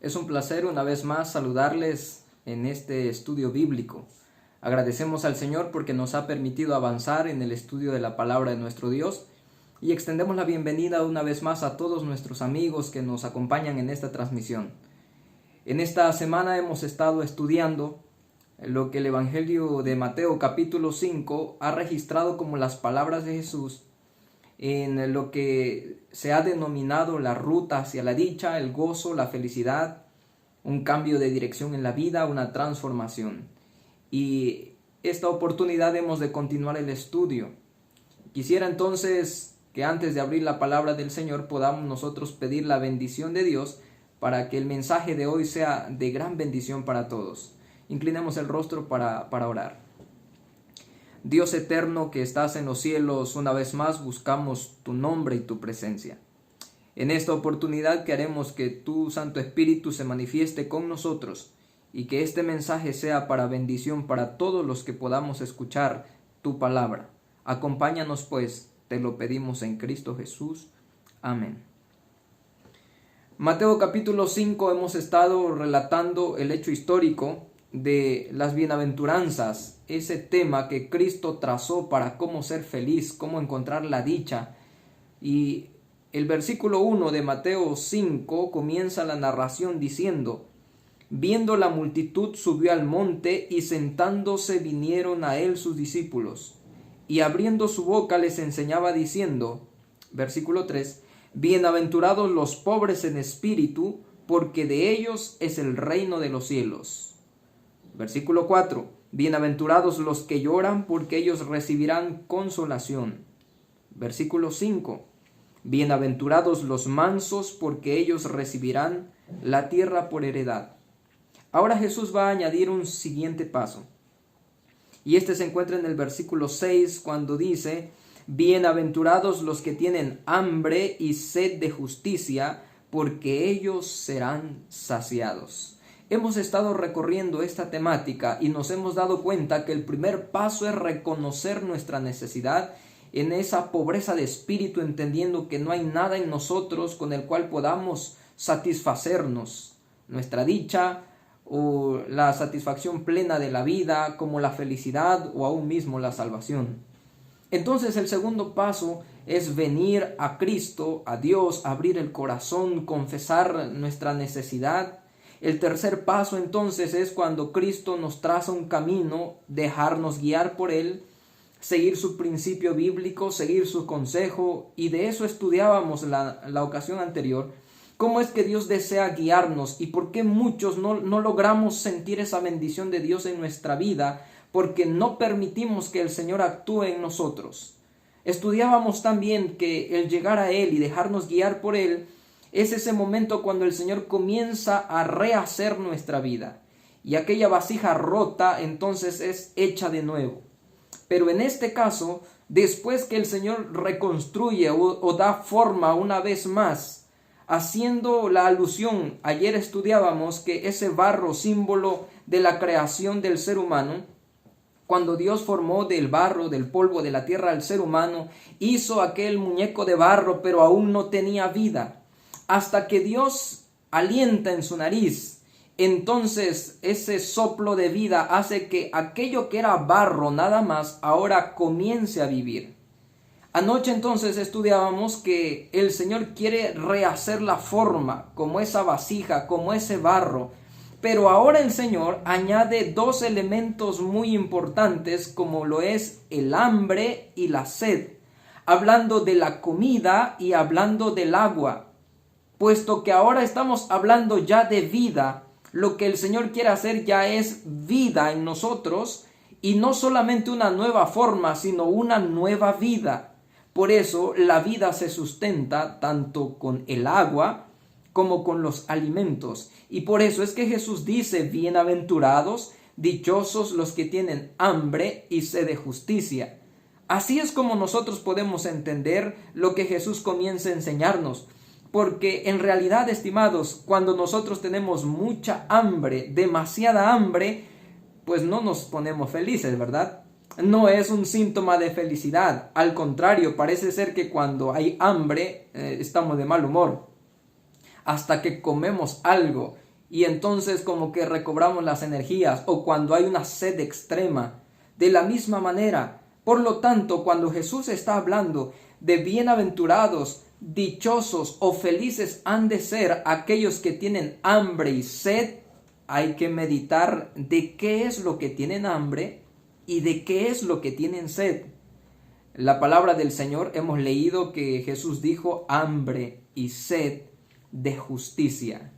Es un placer una vez más saludarles en este estudio bíblico. Agradecemos al Señor porque nos ha permitido avanzar en el estudio de la palabra de nuestro Dios y extendemos la bienvenida una vez más a todos nuestros amigos que nos acompañan en esta transmisión. En esta semana hemos estado estudiando lo que el Evangelio de Mateo capítulo 5 ha registrado como las palabras de Jesús en lo que se ha denominado la ruta hacia la dicha, el gozo, la felicidad, un cambio de dirección en la vida, una transformación. Y esta oportunidad hemos de continuar el estudio. Quisiera entonces que antes de abrir la palabra del Señor podamos nosotros pedir la bendición de Dios para que el mensaje de hoy sea de gran bendición para todos. Inclinemos el rostro para orar. Dios eterno que estás en los cielos, una vez más buscamos tu nombre y tu presencia. En esta oportunidad queremos que tu Santo Espíritu se manifieste con nosotros y que este mensaje sea para bendición para todos los que podamos escuchar tu palabra. Acompáñanos pues, te lo pedimos en Cristo Jesús. Amén. Mateo capítulo 5 hemos estado relatando el hecho histórico de las bienaventuranzas, ese tema que Cristo trazó para cómo ser feliz, cómo encontrar la dicha. Y el versículo 1 de Mateo 5 comienza la narración diciendo: viendo la multitud subió al monte y sentándose vinieron a él sus discípulos. Y abriendo su boca les enseñaba diciendo, versículo 3, bienaventurados los pobres en espíritu, porque de ellos es el reino de los cielos. Versículo 4, bienaventurados los que lloran, porque ellos recibirán consolación. Versículo 5, bienaventurados los mansos, porque ellos recibirán la tierra por heredad. Ahora Jesús va a añadir un siguiente paso. Y este se encuentra en el versículo 6 cuando dice, bienaventurados los que tienen hambre y sed de justicia, porque ellos serán saciados. Hemos estado recorriendo esta temática y nos hemos dado cuenta que el primer paso es reconocer nuestra necesidad en esa pobreza de espíritu, entendiendo que no hay nada en nosotros con el cual podamos satisfacernos. Nuestra dicha o la satisfacción plena de la vida, como la felicidad o aún mismo la salvación. Entonces el segundo paso es venir a Cristo, a Dios, abrir el corazón, confesar nuestra necesidad. El tercer paso entonces es cuando Cristo nos traza un camino, dejarnos guiar por Él, seguir su principio bíblico, seguir su consejo, y de eso estudiábamos la ocasión anterior. ¿Cómo es que Dios desea guiarnos y por qué muchos no logramos sentir esa bendición de Dios en nuestra vida? Porque no permitimos que el Señor actúe en nosotros. Estudiábamos también que el llegar a Él y dejarnos guiar por Él es ese momento cuando el Señor comienza a rehacer nuestra vida. Y aquella vasija rota entonces es hecha de nuevo. Pero en este caso, después que el Señor reconstruye o da forma una vez más, haciendo la alusión, ayer estudiábamos que ese barro, símbolo de la creación del ser humano, cuando Dios formó del barro, del polvo de la tierra al ser humano, hizo aquel muñeco de barro, pero aún no tenía vida. Hasta que Dios alienta en su nariz, entonces ese soplo de vida hace que aquello que era barro nada más ahora comience a vivir. Anoche entonces estudiábamos que el Señor quiere rehacer la forma, como esa vasija, como ese barro. Pero ahora el Señor añade dos elementos muy importantes, como lo es el hambre y la sed, hablando de la comida y hablando del agua. Puesto que ahora estamos hablando ya de vida, lo que el Señor quiere hacer ya es vida en nosotros, y no solamente una nueva forma, sino una nueva vida. Por eso la vida se sustenta tanto con el agua como con los alimentos. Y por eso es que Jesús dice, bienaventurados, dichosos los que tienen hambre y sed de justicia. Así es como nosotros podemos entender lo que Jesús comienza a enseñarnos. Porque en realidad, estimados, cuando nosotros tenemos mucha hambre, demasiada hambre, pues no nos ponemos felices, ¿verdad? No es un síntoma de felicidad. Al contrario, parece ser que cuando hay hambre, estamos de mal humor. Hasta que comemos algo y entonces como que recobramos las energías, o cuando hay una sed extrema. De la misma manera, por lo tanto, cuando Jesús está hablando de bienaventurados, dichosos o felices han de ser aquellos que tienen hambre y sed, hay que meditar de qué es lo que tienen hambre y de qué es lo que tienen sed. La palabra del Señor hemos leído que Jesús dijo hambre y sed de justicia.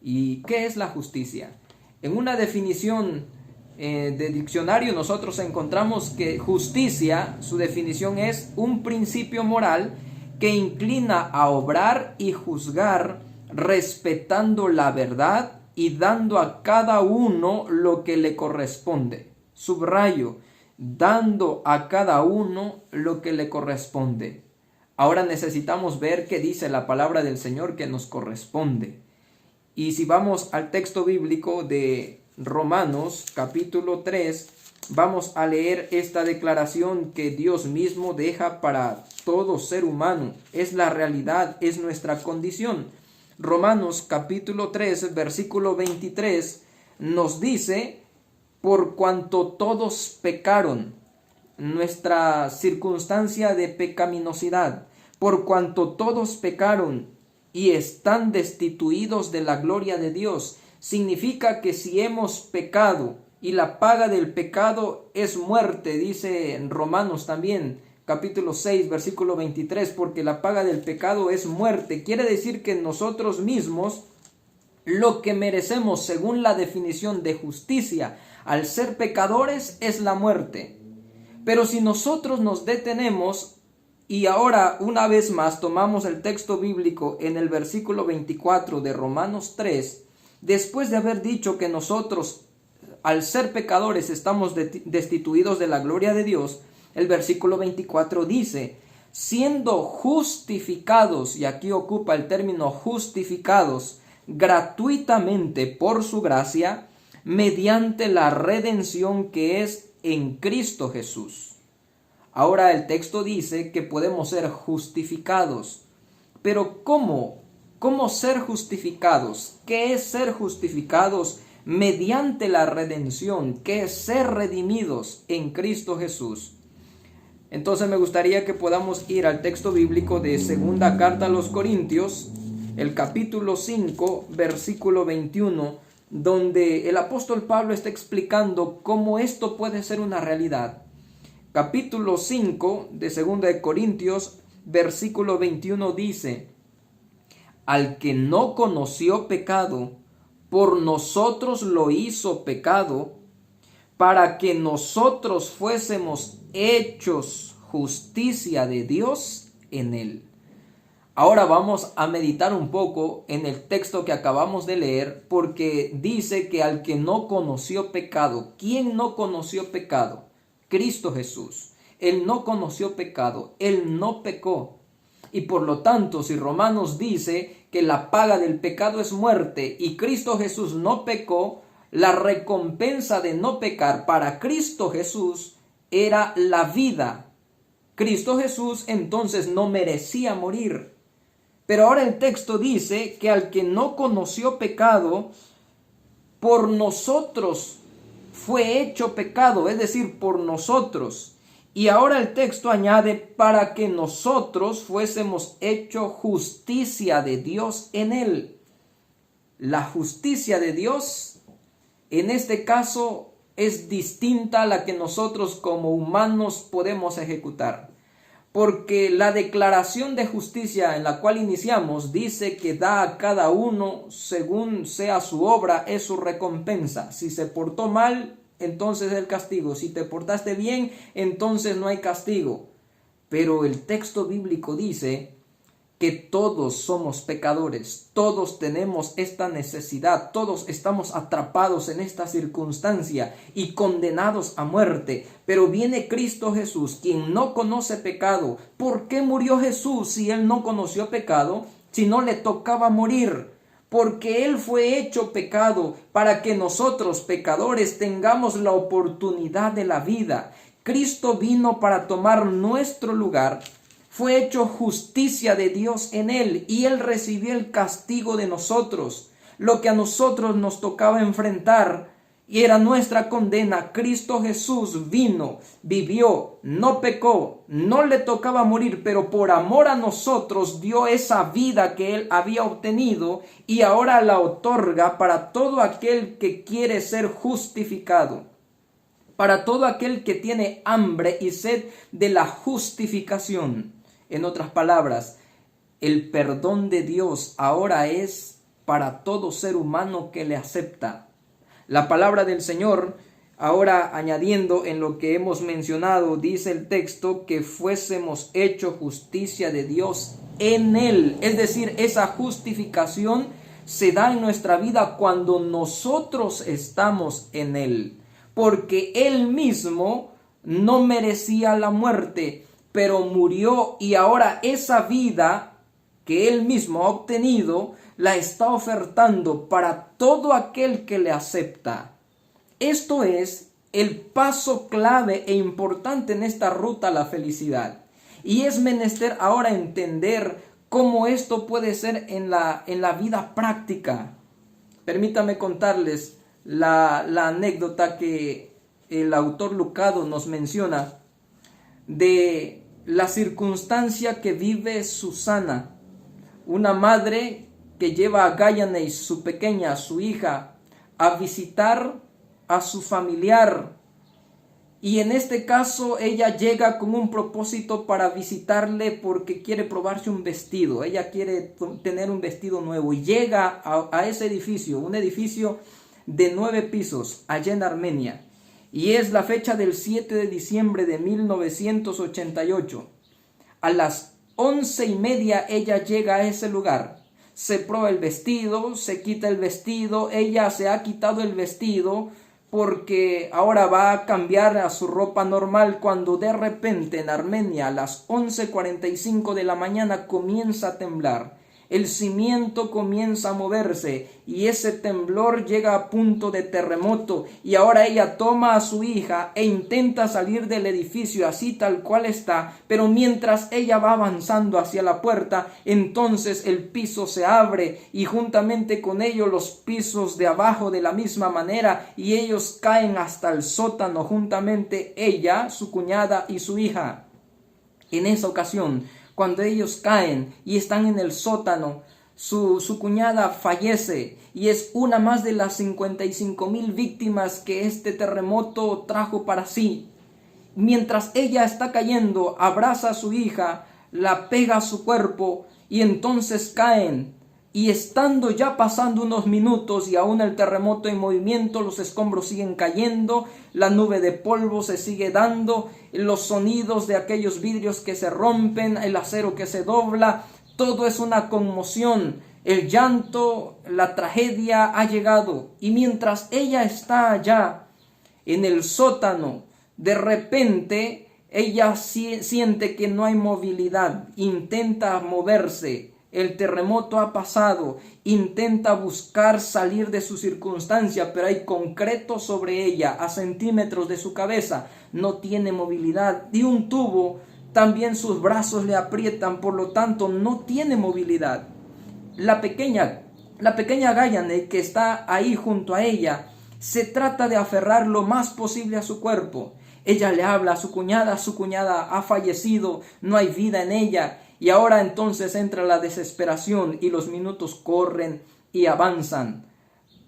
¿Y qué es la justicia? En una definición de diccionario nosotros encontramos que justicia, su definición es un principio moral que inclina a obrar y juzgar respetando la verdad y dando a cada uno lo que le corresponde. Subrayo, dando a cada uno lo que le corresponde. Ahora necesitamos ver qué dice la palabra del Señor que nos corresponde. Y si vamos al texto bíblico de Romanos capítulo 3, vamos a leer esta declaración que Dios mismo deja para todo ser humano. Es la realidad, es nuestra condición. Romanos capítulo 3, versículo 23 nos dice: por cuanto todos pecaron, nuestra circunstancia de pecaminosidad, por cuanto todos pecaron y están destituidos de la gloria de Dios, significa que si hemos pecado y la paga del pecado es muerte, dice en Romanos también, capítulo 6, versículo 23, porque la paga del pecado es muerte. Quiere decir que nosotros mismos lo que merecemos según la definición de justicia al ser pecadores es la muerte. Pero si nosotros nos detenemos y ahora una vez más tomamos el texto bíblico en el versículo 24 de Romanos 3, después de haber dicho que nosotros al ser pecadores estamos destituidos de la gloria de Dios, el versículo 24 dice: siendo justificados, y aquí ocupa el término justificados, gratuitamente por su gracia, mediante la redención que es en Cristo Jesús. Ahora el texto dice que podemos ser justificados. Pero ¿cómo? ¿Cómo ser justificados? ¿Qué es ser justificados mediante la redención? ¿Qué es ser redimidos en Cristo Jesús? Entonces me gustaría que podamos ir al texto bíblico de segunda carta a los Corintios, el capítulo 5, versículo 21, donde el apóstol Pablo está explicando cómo esto puede ser una realidad. Capítulo 5 de segunda de Corintios, versículo 21 dice: al que no conoció pecado, por nosotros lo hizo pecado, para que nosotros fuésemos hechos justicia de Dios en él. Ahora vamos a meditar un poco en el texto que acabamos de leer, porque dice que al que no conoció pecado. ¿Quién no conoció pecado? Cristo Jesús. Él no conoció pecado, él no pecó. Y por lo tanto, si Romanos dice que la paga del pecado es muerte y Cristo Jesús no pecó, la recompensa de no pecar para Cristo Jesús era la vida. Cristo Jesús entonces no merecía morir. Pero ahora el texto dice que al que no conoció pecado, por nosotros fue hecho pecado, es decir, por nosotros. Y ahora el texto añade: para que nosotros fuésemos hecho justicia de Dios en él. La justicia de Dios, en este caso, es distinta a la que nosotros como humanos podemos ejecutar. Porque la declaración de justicia en la cual iniciamos dice que da a cada uno según sea su obra, es su recompensa. Si se portó mal, entonces el castigo. Si te portaste bien, entonces no hay castigo. Pero el texto bíblico dice que todos somos pecadores, todos tenemos esta necesidad, todos estamos atrapados en esta circunstancia y condenados a muerte. Pero viene Cristo Jesús, quien no conoce pecado. ¿Por qué murió Jesús si él no conoció pecado? Si no le tocaba morir. Porque él fue hecho pecado para que nosotros, pecadores, tengamos la oportunidad de la vida. Cristo vino para tomar nuestro lugar. Fue hecho justicia de Dios en él y él recibió el castigo de nosotros. lo que a nosotros nos tocaba enfrentar y era nuestra condena. Cristo Jesús vino, vivió, no pecó, no le tocaba morir, pero por amor a nosotros dio esa vida que Él había obtenido y ahora la otorga para todo aquel que quiere ser justificado, para todo aquel que tiene hambre y sed de la justificación. En otras palabras, el perdón de Dios ahora es para todo ser humano que le acepta. La palabra del Señor, ahora añadiendo en lo que hemos mencionado, dice el texto que fuésemos hecho justicia de Dios en Él. Es decir, esa justificación se da en nuestra vida cuando nosotros estamos en Él, porque Él mismo no merecía la muerte, pero murió y ahora esa vida que Él mismo ha obtenido la está ofertando para todo aquel que le acepta. Esto es el paso clave e importante en esta ruta a la felicidad. Y es menester ahora entender cómo esto puede ser en la vida práctica. Permítame contarles la anécdota que el autor Lucado nos menciona de la circunstancia que vive Susana, una madre que lleva a Gayaneis, su pequeña, su hija, a visitar a su familiar. Y en este caso ella llega con un propósito para visitarle porque quiere probarse un vestido. Ella quiere tener un vestido nuevo y llega a ese edificio, un edificio de 9 pisos allá en Armenia. Y es la fecha del 7 de diciembre de 1988. A las 11:30 ella llega a ese lugar. Se prueba el vestido, se quita el vestido, ella se ha quitado el vestido porque ahora va a cambiar a su ropa normal cuando de repente en Armenia a las 11:45 de la mañana comienza a temblar. El cimiento comienza a moverse y ese temblor llega a punto de terremoto y ahora ella toma a su hija e intenta salir del edificio así tal cual está, pero mientras ella va avanzando hacia la puerta, entonces el piso se abre y juntamente con ello los pisos de abajo de la misma manera y ellos caen hasta el sótano juntamente ella, su cuñada y su hija. En esa ocasión, cuando ellos caen y están en el sótano, su cuñada fallece y es una más de las 55,000 víctimas que este terremoto trajo para sí. Mientras ella está cayendo, abraza a su hija, la pega a su cuerpo y entonces caen. Y estando ya pasando unos minutos y aún el terremoto en movimiento, los escombros siguen cayendo, la nube de polvo se sigue dando, los sonidos de aquellos vidrios que se rompen, el acero que se dobla, todo es una conmoción, el llanto, la tragedia ha llegado. Y mientras ella está allá en el sótano, de repente ella siente que no hay movilidad, intenta moverse. El terremoto ha pasado, intenta buscar salir de su circunstancia, pero hay concreto sobre ella, a centímetros de su cabeza, no tiene movilidad. Y un tubo, también sus brazos le aprietan, por lo tanto no tiene movilidad. La pequeña Gayane que está ahí junto a ella, se trata de aferrar lo más posible a su cuerpo. Ella le habla a su cuñada ha fallecido, no hay vida en ella. Y ahora entonces entra la desesperación y los minutos corren y avanzan.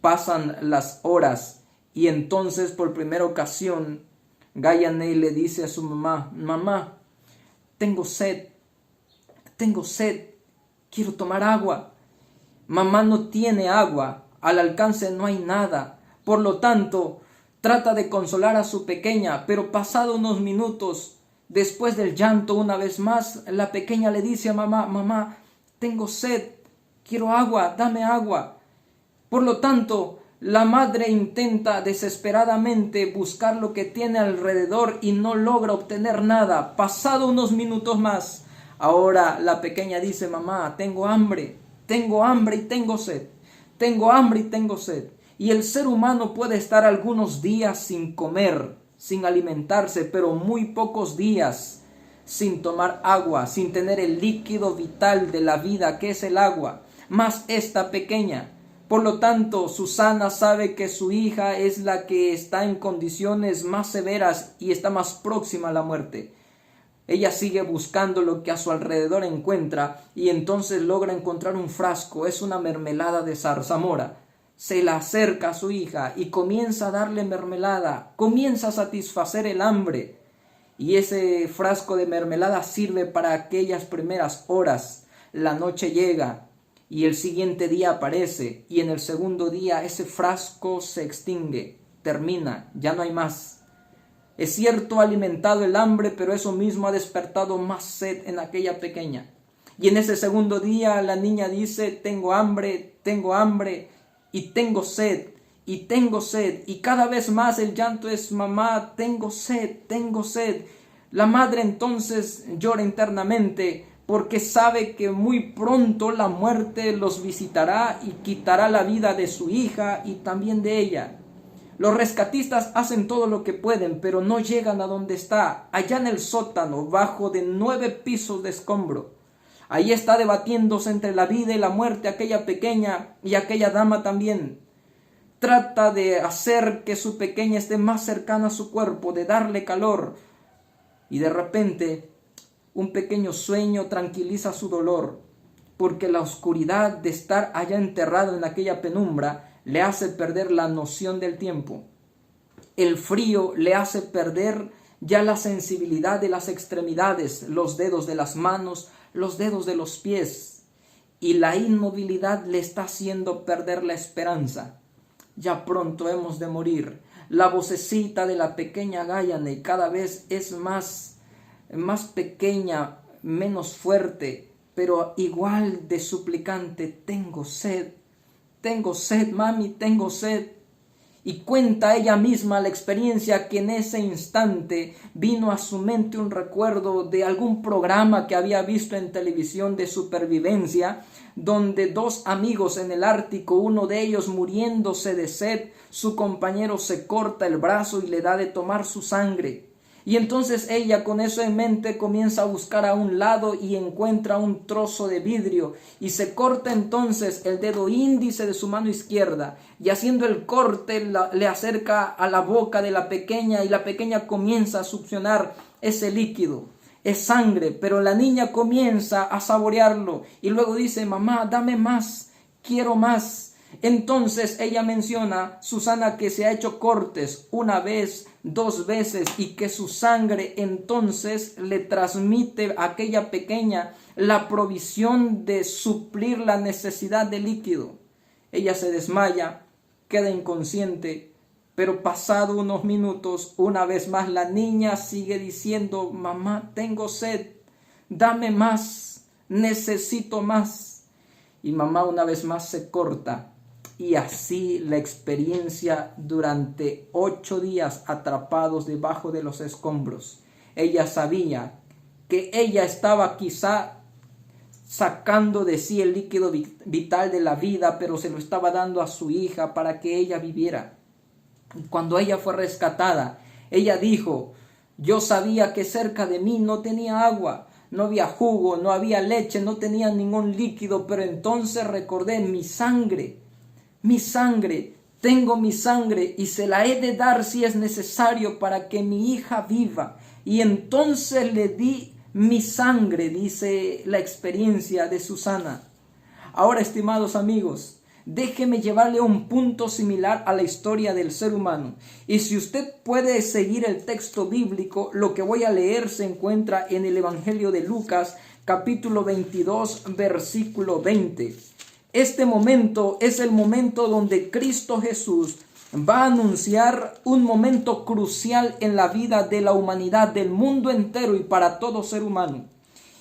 Pasan las horas y entonces por primera ocasión Gayane le dice a su mamá: mamá, tengo sed, quiero tomar agua. Mamá no tiene agua, al alcance no hay nada. Por lo tanto, trata de consolar a su pequeña, pero pasado unos minutos, después del llanto una vez más, la pequeña le dice a mamá: mamá, tengo sed, quiero agua, dame agua. Por lo tanto, la madre intenta desesperadamente buscar lo que tiene alrededor y no logra obtener nada. Pasado unos minutos más, ahora la pequeña dice: mamá, tengo hambre y tengo sed, tengo hambre y tengo sed. Y el ser humano puede estar algunos días sin comer, sin alimentarse, pero muy pocos días sin tomar agua, sin tener el líquido vital de la vida que es el agua. Mas esta pequeña Por lo tanto, Susana sabe que su hija es la que está en condiciones más severas y está más próxima a la muerte. Ella sigue buscando lo que a su alrededor encuentra y entonces logra encontrar un frasco. Es una mermelada de zarzamora. Se la acerca a su hija y comienza a darle mermelada, comienza a satisfacer el hambre. Y ese frasco de mermelada sirve para aquellas primeras horas. La noche llega y el siguiente día aparece, y en el segundo día ese frasco se extingue, termina, ya no hay más. Es cierto, ha alimentado el hambre, pero eso mismo ha despertado más sed en aquella pequeña. Y en ese segundo día la niña dice: tengo hambre, y tengo sed, y tengo sed. Y cada vez más el llanto es: mamá, tengo sed, tengo sed. La madre entonces llora internamente, porque sabe que muy pronto la muerte los visitará y quitará la vida de su hija y también de ella. Los rescatistas hacen todo lo que pueden, pero no llegan a donde está, allá en el sótano, bajo de 9 pisos de escombro. Ahí está debatiéndose entre la vida y la muerte aquella pequeña y aquella dama también. Trata de hacer que su pequeña esté más cercana a su cuerpo, de darle calor, y de repente un pequeño sueño tranquiliza su dolor, porque la oscuridad de estar allá enterrado en aquella penumbra le hace perder la noción del tiempo. El frío le hace perder ya la sensibilidad de las extremidades, los dedos de las manos, los dedos de los pies, y la inmovilidad le está haciendo perder la esperanza. Ya pronto hemos de morir. La vocecita de la pequeña Gayane cada vez es más pequeña, menos fuerte, pero igual de suplicante: tengo sed, mami, tengo sed. Y cuenta ella misma la experiencia que en ese instante vino a su mente un recuerdo de algún programa que había visto en televisión de supervivencia, donde 2 amigos en el Ártico, uno de ellos muriéndose de sed, su compañero se corta el brazo y le da de tomar su sangre. Y entonces ella, con eso en mente, comienza a buscar a un lado y encuentra un trozo de vidrio y se corta entonces el dedo índice de su mano izquierda, y haciendo el corte le acerca a la boca de la pequeña, y la pequeña comienza a succionar ese líquido. Es sangre, pero la niña comienza a saborearlo y luego dice: mamá, dame más, quiero más. Entonces ella menciona, Susana, que se ha hecho cortes 1 vez, 2 veces, y que su sangre entonces le transmite a aquella pequeña la provisión de suplir la necesidad de líquido. Ella se desmaya, queda inconsciente, pero pasado unos minutos, una vez más la niña sigue diciendo: mamá, tengo sed, dame más, necesito más. Y mamá una vez más se corta. Y así la experiencia durante 8 días atrapados debajo de los escombros. Ella sabía que ella estaba quizá sacando de sí el líquido vital de la vida, pero se lo estaba dando a su hija para que ella viviera. Cuando ella fue rescatada, ella dijo: yo sabía que cerca de mí no tenía agua, no había jugo, no había leche, no tenía ningún líquido, pero entonces recordé mi sangre, tengo mi sangre y se la he de dar si es necesario para que mi hija viva. Y entonces le di mi sangre, dice la experiencia de Susana. Ahora, estimados amigos, déjeme llevarle a un punto similar a la historia del ser humano. Y si usted puede seguir el texto bíblico, lo que voy a leer se encuentra en el Evangelio de Lucas, capítulo 22, versículo 20. Este momento es el momento donde Cristo Jesús va a anunciar un momento crucial en la vida de la humanidad, del mundo entero y para todo ser humano.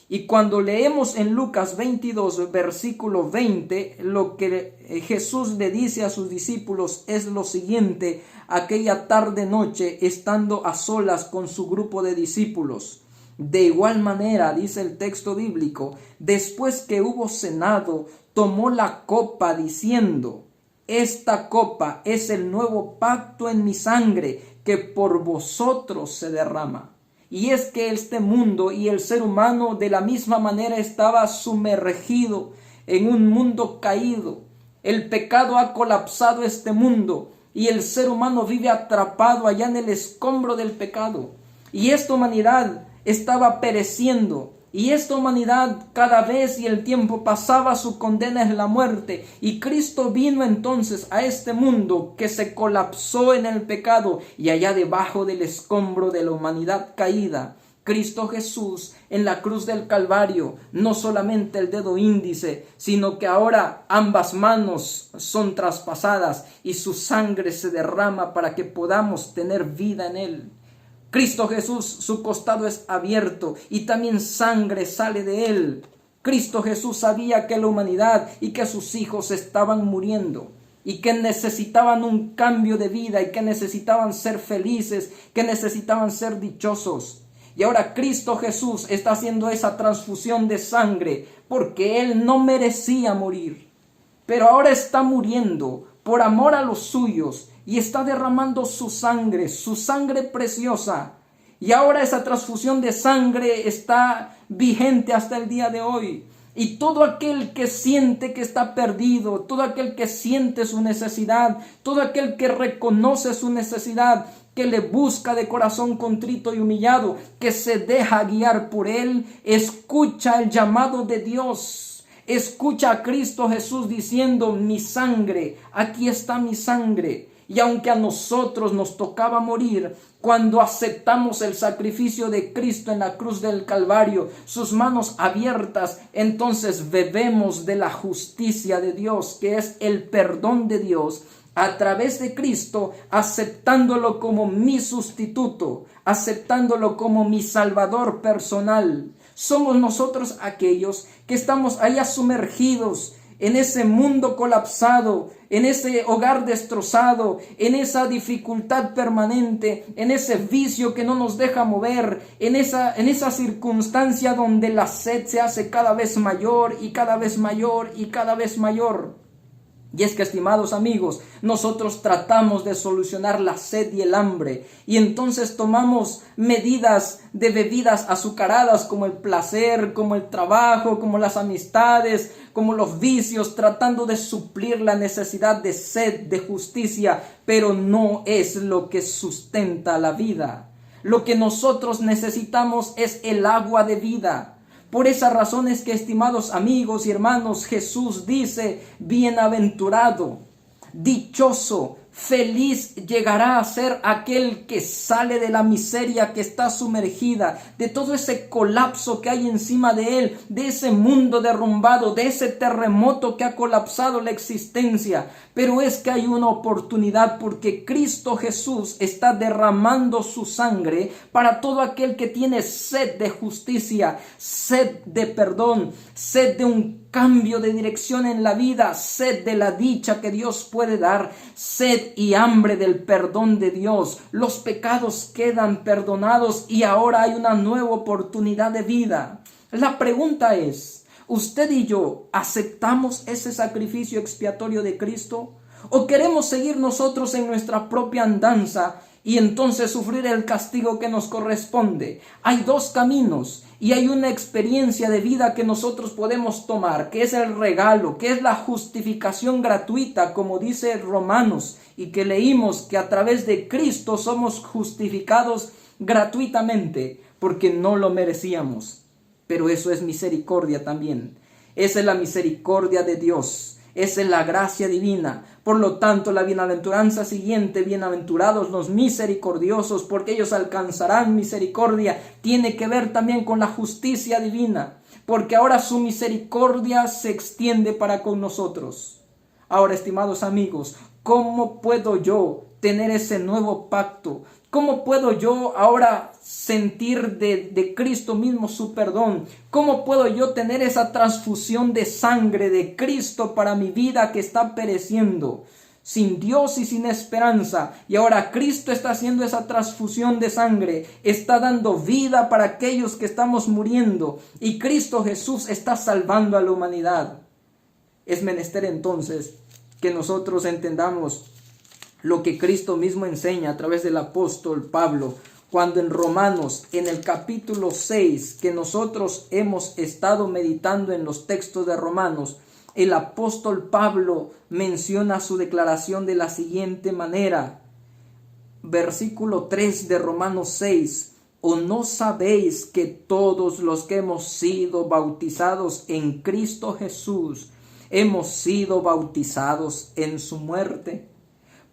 Y cuando leemos en Lucas 22, versículo 20, lo que Jesús le dice a sus discípulos es lo siguiente: aquella tarde-noche, estando a solas con su grupo de discípulos. De igual manera, dice el texto bíblico, después que hubo cenado, tomó la copa diciendo: esta copa es el nuevo pacto en mi sangre que por vosotros se derrama. Y es que este mundo y el ser humano de la misma manera estaba sumergido en un mundo caído, El pecado ha colapsado este mundo y el ser humano vive atrapado allá en el escombro del pecado. Y esta humanidad estaba pereciendo. Y esta humanidad cada vez y el tiempo pasaba, su condena es la muerte. Y Cristo vino entonces a este mundo que se colapsó en el pecado y allá debajo del escombro de la humanidad caída. Cristo Jesús en la cruz del Calvario, no solamente el dedo índice, sino que ahora ambas manos son traspasadas y su sangre se derrama para que podamos tener vida en Él. Cristo Jesús, su costado es abierto y también sangre sale de Él. Cristo Jesús sabía que la humanidad y que sus hijos estaban muriendo y que necesitaban un cambio de vida y que necesitaban ser felices, que necesitaban ser dichosos. Y ahora Cristo Jesús está haciendo esa transfusión de sangre porque Él no merecía morir. Pero ahora está muriendo por amor a los suyos y está derramando su sangre preciosa. Y ahora esa transfusión de sangre está vigente hasta el día de hoy. Y todo aquel que siente que está perdido, todo aquel que siente su necesidad, todo aquel que reconoce su necesidad, que le busca de corazón contrito y humillado, que se deja guiar por Él, escucha el llamado de Dios. Escucha a Cristo Jesús diciendo: mi sangre, aquí está mi sangre. Y aunque a nosotros nos tocaba morir, cuando aceptamos el sacrificio de Cristo en la cruz del Calvario, sus manos abiertas, entonces bebemos de la justicia de Dios, que es el perdón de Dios, a través de Cristo, aceptándolo como mi sustituto, aceptándolo como mi Salvador personal. Somos nosotros aquellos que estamos allá sumergidos en ese mundo colapsado, en ese hogar destrozado, en esa dificultad permanente, en ese vicio que no nos deja mover, en esa circunstancia donde la sed se hace cada vez mayor y cada vez mayor y cada vez mayor. Y es que, estimados amigos, nosotros tratamos de solucionar la sed y el hambre y entonces tomamos medidas de bebidas azucaradas como el placer, como el trabajo, como las amistades, como los vicios, tratando de suplir la necesidad de sed, de justicia, pero no es lo que sustenta la vida. Lo que nosotros necesitamos es el agua de vida. Por esa razón es que, estimados amigos y hermanos, Jesús dice: bienaventurado, dichoso, feliz llegará a ser aquel que sale de la miseria que está sumergida, de todo ese colapso que hay encima de él, de ese mundo derrumbado, de ese terremoto que ha colapsado la existencia. Pero es que hay una oportunidad porque Cristo Jesús está derramando su sangre para todo aquel que tiene sed de justicia, sed de perdón, sed de un cambio de dirección en la vida, sed de la dicha que Dios puede dar, sed y hambre del perdón de Dios. Los pecados quedan perdonados y ahora hay una nueva oportunidad de vida. La pregunta es: ¿usted y yo aceptamos ese sacrificio expiatorio de Cristo? ¿O queremos seguir nosotros en nuestra propia andanza y entonces sufrir el castigo que nos corresponde? Hay dos caminos y hay una experiencia de vida que nosotros podemos tomar, que es el regalo, que es la justificación gratuita, como dice Romanos, y que leímos que a través de Cristo somos justificados gratuitamente, porque no lo merecíamos. Pero eso es misericordia también. Esa es la misericordia de Dios. Esa es la gracia divina. Por lo tanto, la bienaventuranza siguiente: bienaventurados los misericordiosos, porque ellos alcanzarán misericordia, tiene que ver también con la justicia divina, porque ahora su misericordia se extiende para con nosotros. Ahora, estimados amigos, ¿cómo puedo yo tener ese nuevo pacto? ¿Cómo puedo yo ahora sentir de Cristo mismo su perdón? ¿Cómo puedo yo tener esa transfusión de sangre de Cristo para mi vida que está pereciendo? Sin Dios y sin esperanza. Y ahora Cristo está haciendo esa transfusión de sangre. Está dando vida para aquellos que estamos muriendo. Y Cristo Jesús está salvando a la humanidad. Es menester entonces que nosotros entendamos lo que Cristo mismo enseña a través del apóstol Pablo, cuando en Romanos, en el capítulo 6, que nosotros hemos estado meditando en los textos de Romanos, el apóstol Pablo menciona su declaración de la siguiente manera. Versículo 3 de Romanos 6. ¿O no sabéis que todos los que hemos sido bautizados en Cristo Jesús, hemos sido bautizados en su muerte?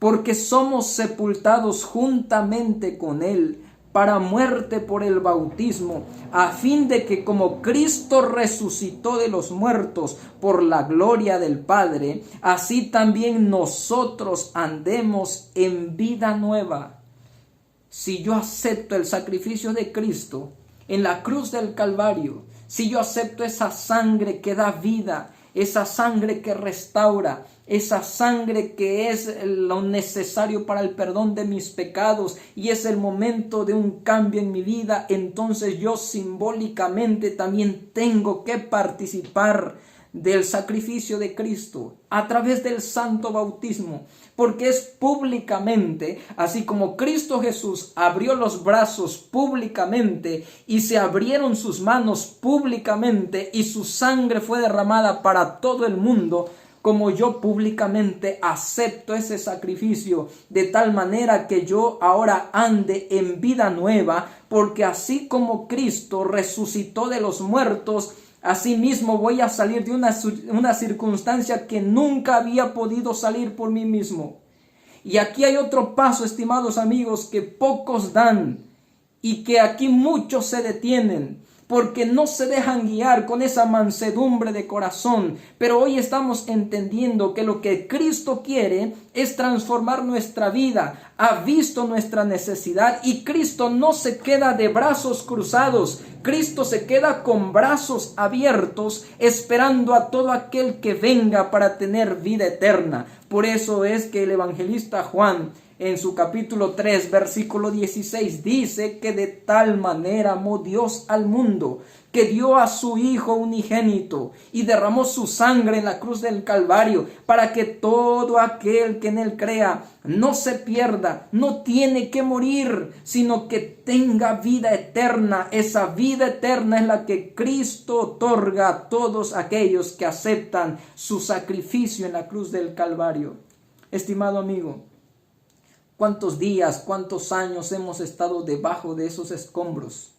Porque somos sepultados juntamente con Él para muerte por el bautismo, a fin de que como Cristo resucitó de los muertos por la gloria del Padre, así también nosotros andemos en vida nueva. Si yo acepto el sacrificio de Cristo en la cruz del Calvario, si yo acepto esa sangre que da vida, esa sangre que restaura, esa sangre que es lo necesario para el perdón de mis pecados y es el momento de un cambio en mi vida, entonces yo simbólicamente también tengo que participar del sacrificio de Cristo a través del santo bautismo, porque es públicamente, así como Cristo Jesús abrió los brazos públicamente y se abrieron sus manos públicamente y su sangre fue derramada para todo el mundo, como yo públicamente acepto ese sacrificio, de tal manera que yo ahora ande en vida nueva, porque así como Cristo resucitó de los muertos, asimismo voy a salir de una circunstancia que nunca había podido salir por mí mismo. Y aquí hay otro paso, estimados amigos, que pocos dan y que aquí muchos se detienen, porque no se dejan guiar con esa mansedumbre de corazón. Pero hoy estamos entendiendo que lo que Cristo quiere es transformar nuestra vida. Ha visto nuestra necesidad y Cristo no se queda de brazos cruzados. Cristo se queda con brazos abiertos, esperando a todo aquel que venga para tener vida eterna. Por eso es que el evangelista Juan, en su capítulo 3, versículo 16, dice que de tal manera amó Dios al mundo, que dio a su Hijo unigénito y derramó su sangre en la cruz del Calvario, para que todo aquel que en él crea no se pierda, no tiene que morir, sino que tenga vida eterna. Esa vida eterna es la que Cristo otorga a todos aquellos que aceptan su sacrificio en la cruz del Calvario. Estimado amigo, ¿cuántos días, cuántos años hemos estado debajo de esos escombros?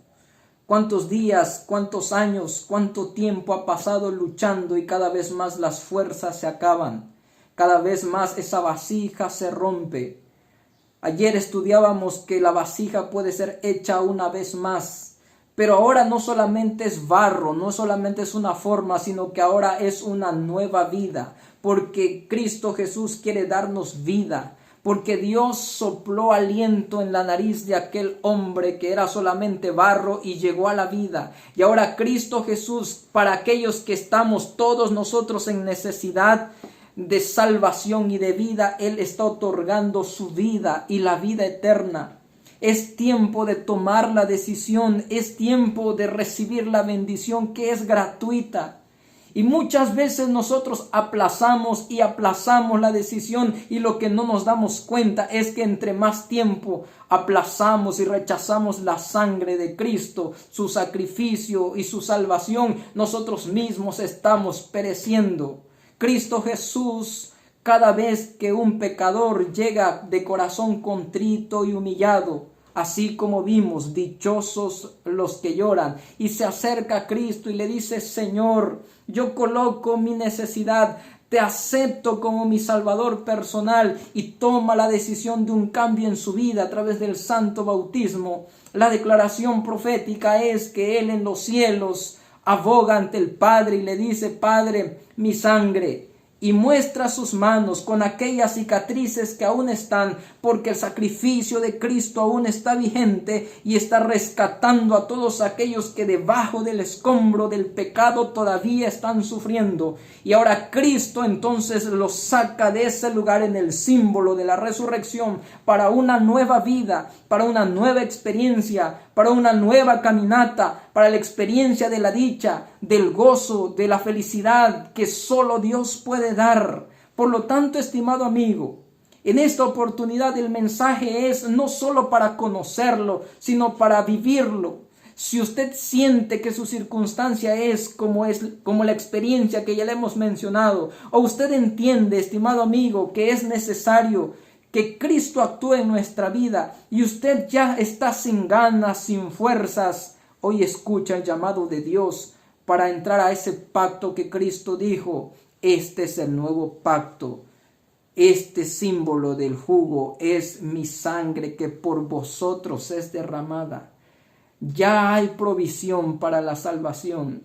¿Cuántos días, cuántos años, cuánto tiempo ha pasado luchando y cada vez más las fuerzas se acaban? Cada vez más esa vasija se rompe. Ayer estudiábamos que la vasija puede ser hecha una vez más. Pero ahora no solamente es barro, no solamente es una forma, sino que ahora es una nueva vida. Porque Cristo Jesús quiere darnos vida. Porque Dios sopló aliento en la nariz de aquel hombre que era solamente barro y llegó a la vida. Y ahora Cristo Jesús, para aquellos que estamos todos nosotros en necesidad de salvación y de vida, Él está otorgando su vida y la vida eterna. Es tiempo de tomar la decisión, es tiempo de recibir la bendición que es gratuita. Y muchas veces nosotros aplazamos y aplazamos la decisión, y lo que no nos damos cuenta es que entre más tiempo aplazamos y rechazamos la sangre de Cristo, su sacrificio y su salvación, nosotros mismos estamos pereciendo. Cristo Jesús, cada vez que un pecador llega de corazón contrito y humillado, así como vimos, dichosos los que lloran, y se acerca a Cristo y le dice: Señor, yo coloco mi necesidad, te acepto como mi Salvador personal, y toma la decisión de un cambio en su vida a través del santo bautismo. La declaración profética es que Él en los cielos aboga ante el Padre y le dice: Padre, mi sangre, y muestra sus manos con aquellas cicatrices que aún están, porque el sacrificio de Cristo aún está vigente y está rescatando a todos aquellos que debajo del escombro del pecado todavía están sufriendo. Y ahora Cristo entonces los saca de ese lugar en el símbolo de la resurrección para una nueva vida, para una nueva experiencia, para una nueva caminata, para la experiencia de la dicha, del gozo, de la felicidad que solo Dios puede dar. Por lo tanto, estimado amigo, en esta oportunidad el mensaje es no solo para conocerlo, sino para vivirlo. Si usted siente que su circunstancia es como la experiencia que ya le hemos mencionado, o usted entiende, estimado amigo, que es necesario que Cristo actúe en nuestra vida y usted ya está sin ganas, sin fuerzas, hoy escucha el llamado de Dios para entrar a ese pacto que Cristo dijo: este es el nuevo pacto. Este símbolo del jugo es mi sangre que por vosotros es derramada. Ya hay provisión para la salvación.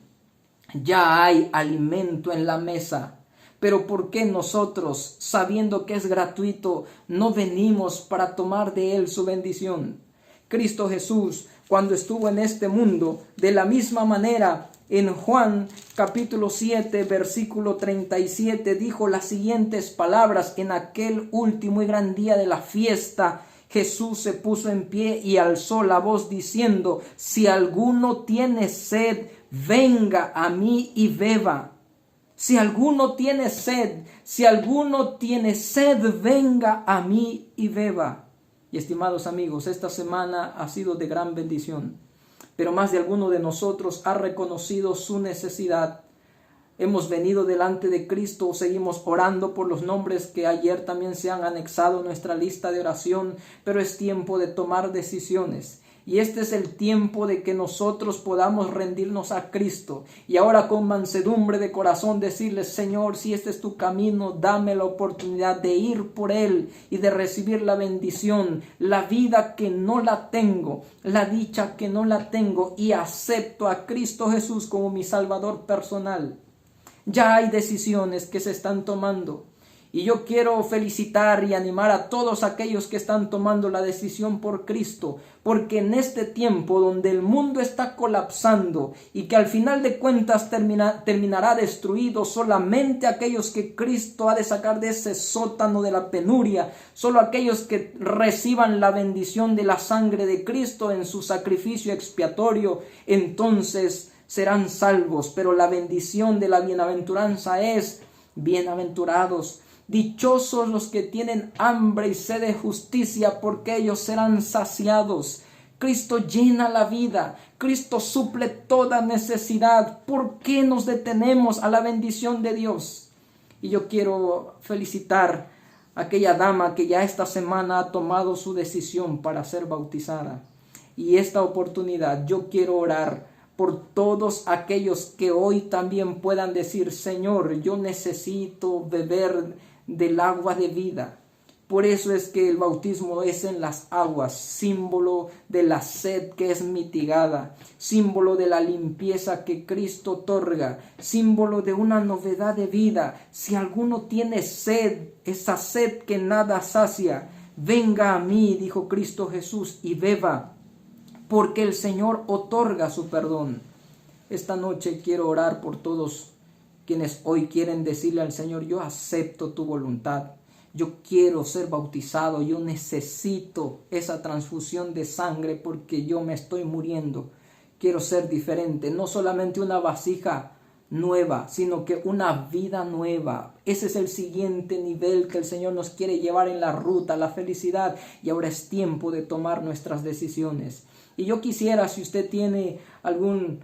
Ya hay alimento en la mesa. Pero ¿por qué nosotros, sabiendo que es gratuito, no venimos para tomar de él su bendición? Cristo Jesús, cuando estuvo en este mundo, de la misma manera, en Juan capítulo 7, versículo 37, dijo las siguientes palabras: en aquel último y gran día de la fiesta, Jesús se puso en pie y alzó la voz diciendo: si alguno tiene sed, venga a mí y beba. Si alguno tiene sed, venga a mí y beba. Y estimados amigos, esta semana ha sido de gran bendición, pero más de alguno de nosotros ha reconocido su necesidad. Hemos venido delante de Cristo, seguimos orando por los nombres que ayer también se han anexado a nuestra lista de oración, pero es tiempo de tomar decisiones. Y este es el tiempo de que nosotros podamos rendirnos a Cristo y ahora con mansedumbre de corazón decirle: Señor, si este es tu camino, dame la oportunidad de ir por él y de recibir la bendición, la vida que no la tengo, la dicha que no la tengo, y acepto a Cristo Jesús como mi Salvador personal. Ya hay decisiones que se están tomando. Y yo quiero felicitar y animar a todos aquellos que están tomando la decisión por Cristo, porque en este tiempo donde el mundo está colapsando y que al final de cuentas terminará destruido, solamente aquellos que Cristo ha de sacar de ese sótano de la penuria, solo aquellos que reciban la bendición de la sangre de Cristo en su sacrificio expiatorio, entonces serán salvos. Pero la bendición de la bienaventuranza es: bienaventurados, dichosos los que tienen hambre y sed de justicia, porque ellos serán saciados. Cristo llena la vida, Cristo suple toda necesidad. ¿Por qué nos detenemos a la bendición de Dios? Y yo quiero felicitar a aquella dama que ya esta semana ha tomado su decisión para ser bautizada. Y esta oportunidad yo quiero orar por todos aquellos que hoy también puedan decir: Señor, yo necesito beber del agua de vida. Por eso es que el bautismo es en las aguas, símbolo de la sed que es mitigada, símbolo de la limpieza que Cristo otorga, símbolo de una novedad de vida. Si alguno tiene sed, esa sed que nada sacia, venga a mí, dijo Cristo Jesús, y beba, porque el Señor otorga su perdón. Esta noche quiero orar por todos quienes hoy quieren decirle al Señor: yo acepto tu voluntad, yo quiero ser bautizado, yo necesito esa transfusión de sangre porque yo me estoy muriendo, quiero ser diferente, no solamente una vasija nueva, sino que una vida nueva. Ese es el siguiente nivel que el Señor nos quiere llevar en la ruta, la felicidad, y ahora es tiempo de tomar nuestras decisiones. Y yo quisiera, si usted tiene algún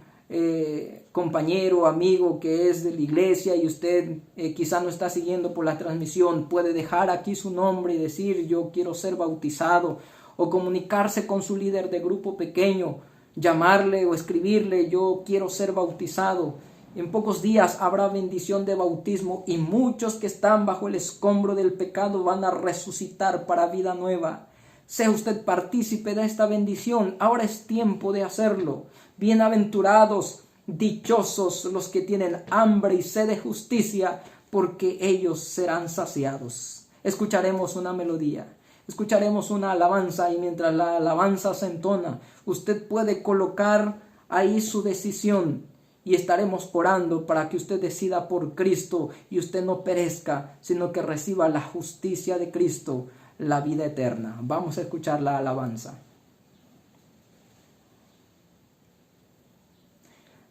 compañero, amigo que es de la iglesia y usted quizá no está siguiendo por la transmisión, puede dejar aquí su nombre y decir: yo quiero ser bautizado, o comunicarse con su líder de grupo pequeño, llamarle o escribirle: yo quiero ser bautizado. En pocos días habrá bendición de bautismo y muchos que están bajo el escombro del pecado van a resucitar para vida nueva. Sea usted partícipe de esta bendición, ahora es tiempo de hacerlo. Bienaventurados, dichosos los que tienen hambre y sed de justicia, porque ellos serán saciados. Escucharemos una melodía, escucharemos una alabanza, y mientras la alabanza se entona, usted puede colocar ahí su decisión y estaremos orando para que usted decida por Cristo y usted no perezca, sino que reciba la justicia de Cristo, la vida eterna. Vamos a escuchar la alabanza.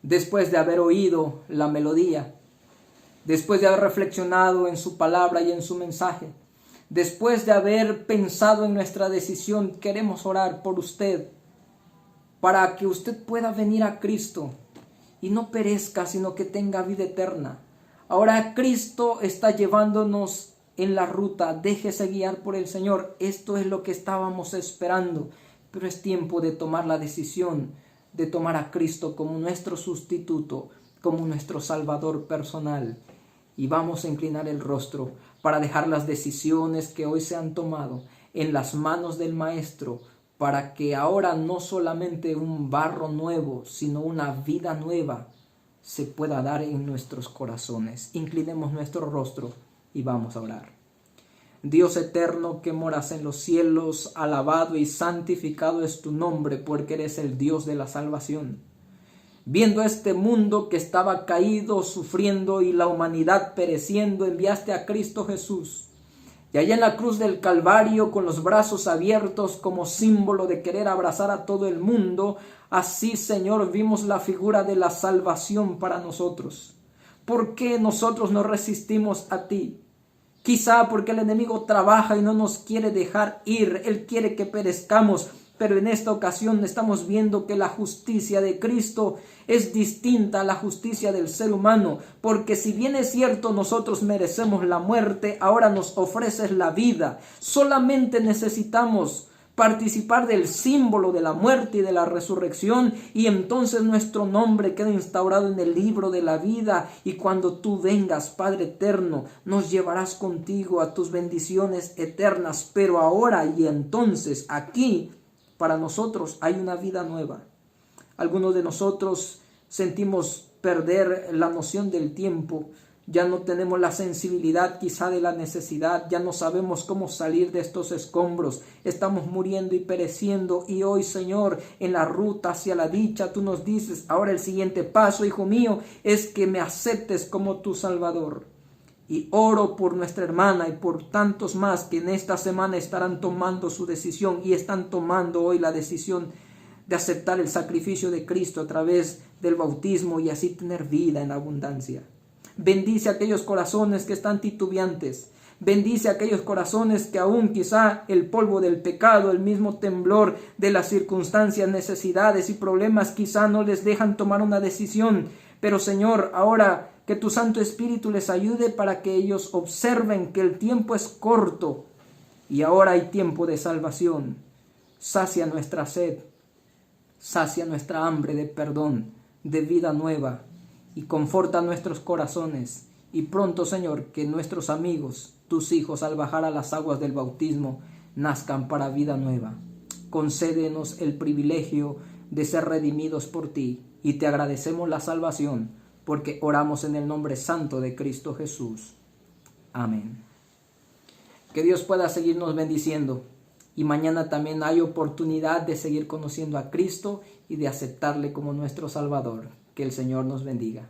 Después de haber oído la melodía, después de haber reflexionado en su palabra y en su mensaje, después de haber pensado en nuestra decisión, queremos orar por usted. para que usted pueda venir a Cristo y no perezca, sino que tenga vida eterna. Ahora Cristo está llevándonos en la ruta. Déjese guiar por el Señor. Esto es lo que estábamos esperando, pero es tiempo de tomar la decisión de tomar a Cristo como nuestro sustituto, como nuestro Salvador personal. Y vamos a inclinar el rostro para dejar las decisiones que hoy se han tomado en las manos del Maestro, para que ahora no solamente un barro nuevo, sino una vida nueva se pueda dar en nuestros corazones. Inclinemos nuestro rostro y vamos a orar. Dios eterno que moras en los cielos, alabado y santificado es tu nombre, porque eres el Dios de la salvación. Viendo este mundo que estaba caído, sufriendo y la humanidad pereciendo, enviaste a Cristo Jesús. Y allá en la cruz del Calvario, con los brazos abiertos como símbolo de querer abrazar a todo el mundo, así, Señor, vimos la figura de la salvación para nosotros. ¿Por qué nosotros no resistimos a ti? Quizá porque el enemigo trabaja y no nos quiere dejar ir. Él quiere que perezcamos. Pero en esta ocasión estamos viendo que la justicia de Cristo es distinta a la justicia del ser humano, porque si bien es cierto nosotros merecemos la muerte, ahora nos ofreces la vida. Solamente necesitamos participar del símbolo de la muerte y de la resurrección, y entonces nuestro nombre queda instaurado en el libro de la vida, y cuando tú vengas, Padre eterno, nos llevarás contigo a tus bendiciones eternas. Pero ahora y entonces, aquí, para nosotros hay una vida nueva. Algunos de nosotros sentimos perder la noción del tiempo. Ya no tenemos la sensibilidad quizá de la necesidad. Ya no sabemos cómo salir de estos escombros. Estamos muriendo y pereciendo. Y hoy, Señor, en la ruta hacia la dicha, tú nos dices, ahora el siguiente paso, hijo mío, es que me aceptes como tu Salvador. Y oro por nuestra hermana y por tantos más que en esta semana estarán tomando su decisión y están tomando hoy la decisión de aceptar el sacrificio de Cristo a través del bautismo y así tener vida en abundancia. Bendice a aquellos corazones que están titubeantes. Bendice a aquellos corazones que aún quizá el polvo del pecado, el mismo temblor de las circunstancias, necesidades y problemas quizá no les dejan tomar una decisión. Pero Señor, ahora que tu Santo Espíritu les ayude para que ellos observen que el tiempo es corto y ahora hay tiempo de salvación. Sacia nuestra sed, sacia nuestra hambre de perdón, de vida nueva y conforta nuestros corazones. Y pronto, Señor, que nuestros amigos, tus hijos, al bajar a las aguas del bautismo, nazcan para vida nueva. Concédenos el privilegio de ser redimidos por ti y te agradecemos la salvación, porque oramos en el nombre santo de Cristo Jesús. Amén. Que Dios pueda seguirnos bendiciendo y mañana también hay oportunidad de seguir conociendo a Cristo y de aceptarle como nuestro Salvador. Que el Señor nos bendiga.